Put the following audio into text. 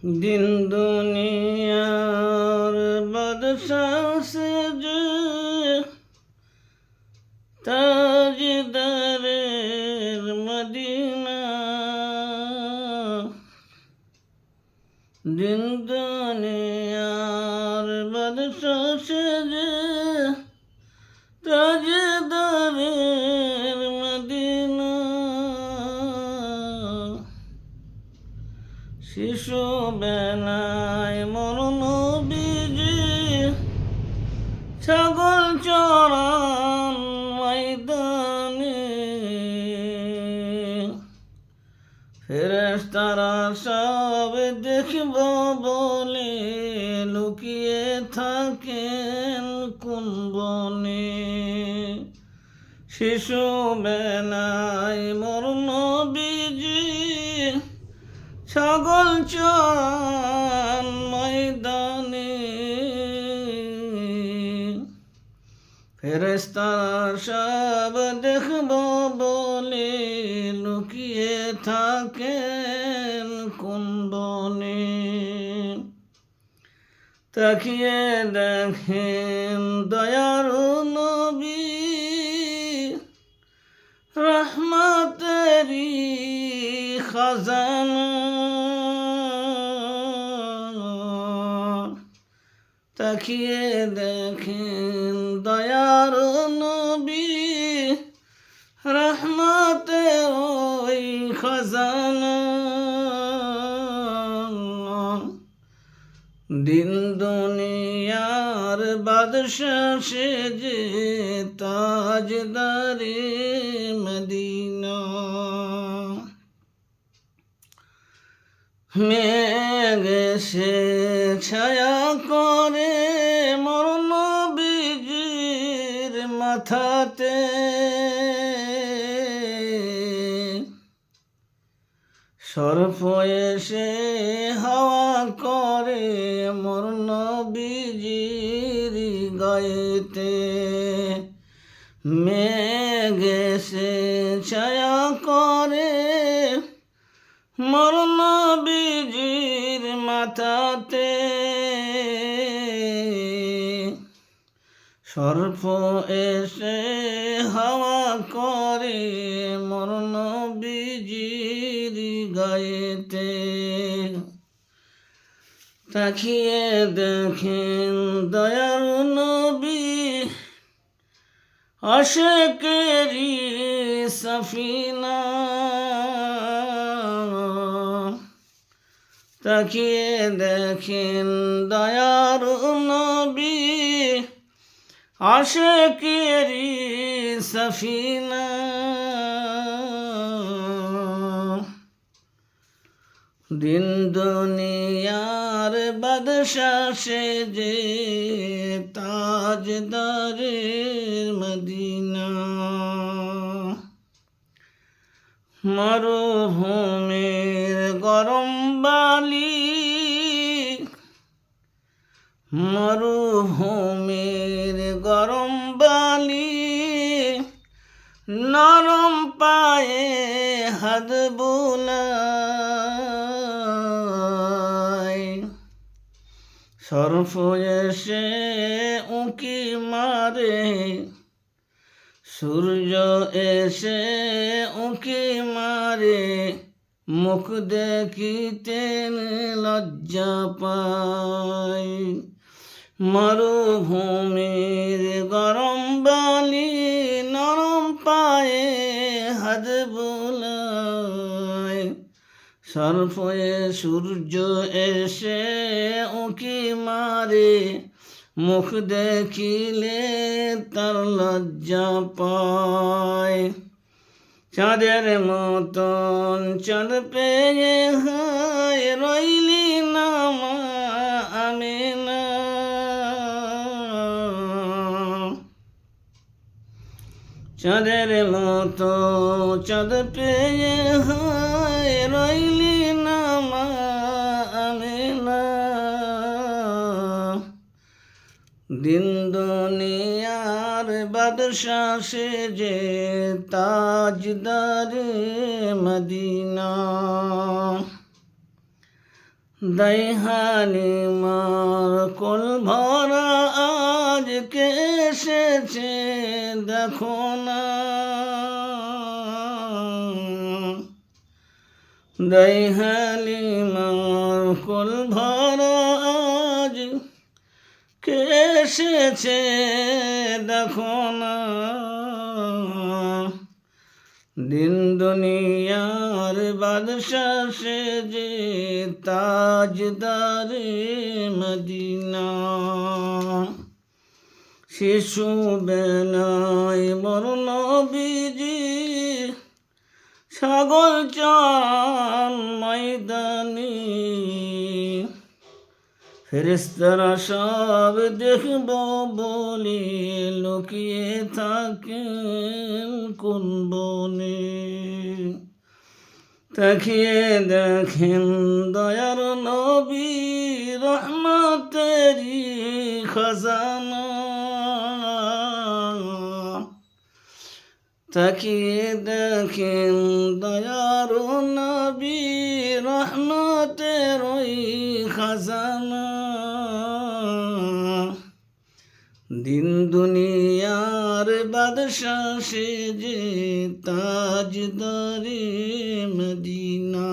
দিন দুনিয়ার বাদশাহ সেজে তাজদারের মদিনা। দিন দুনিয়ার বাদশাহ সেজে তাজদারের মদিনা। শিশু বেলায় মরণ বীজে ছাগল চরান ময়দানে। ফেরেশতারা সব দেখব বলে লুকিয়ে থাকেন কোন বনে। শিশু বেলায় মরণ বীজে ছাগল চরান ময়দানে। ফেরেশতারা সব দেখব বলে লুকিয়ে থাকেন কোন বনে। তাকিয়ে দেখেন দয়ার নবী রহমতেরি খাজানা। তাকিয়ে দেখেন দয়ার নবী রহমতের ওই খাজানা। দিন দুনিয়ার বাদশাহ সেজে তাজদারে মদিনা। মেঘ এসে ছায়া করে মরণ বীজির মাথাতে। সর্প এসে হাওয়া করে মরণ বীজির গায়েতে। মেঘ এসে ছায়া করে মরণ বীজির মাথাতে। সর্প এসে হাওয়া করে মরণ বীজির গায়েতে। তাকিয়ে দেখেন দয়ার নবী আশিকেরি সফিনা। তাকিয়ে দেখেন দয়ার নবী আশিকেরি সফিনা। দিন দুনিয়ার বাদশাহ সেজে তাজদারের মদিনা। মরুভূমির গরম বালি, মরুভূমির গরম বালি নরম পায়ে হাত বুলায়। সর্প এসে উঁকি মারে, সূর্য এসে উঁকি মারে, মুখ দেখিতে লজ্জা পায়। মরুভূমির গরম বালি নরম পায়ে হাত বুলায়। সর্প সূর্য এসে উঁকি মারে, মুখ দেখিলে তার লজ্জা পায়। চাঁদের মতন চাঁদ পেয়ে হায় রইলি না মা আমিনা। চাঁদের মতো চাঁদ পেয়ে হায় রইলি না মা আমিনা। দিন দুনিয়ার বাদশাহ সেজে তাজদারে মদিনা। দাইহানি মার কোল ভরা আজ কে এসেছে দেখো না, দাইহানি মার কোল ভরা আজ কে এসেছে দেখো না। দিন দুনিয়ার বাদশাহ সে যে তাজদারে মদিনা, শিশু বেলায় মোর নবীজি ছাগল চান ময়দানি, ফেরেশতারা সব দেখব বলে লুকিয়ে থাকেন কোন বনে। তাকিয়ে দেখেন দয়ার নবী রহমতেরি খজানা, তাকিয়ে দেখেন দয়ার নবী রহমতের ওই খাজানা। দিন দুনিয়ার বাদশাহ সে যে তাজদারে মদিনা।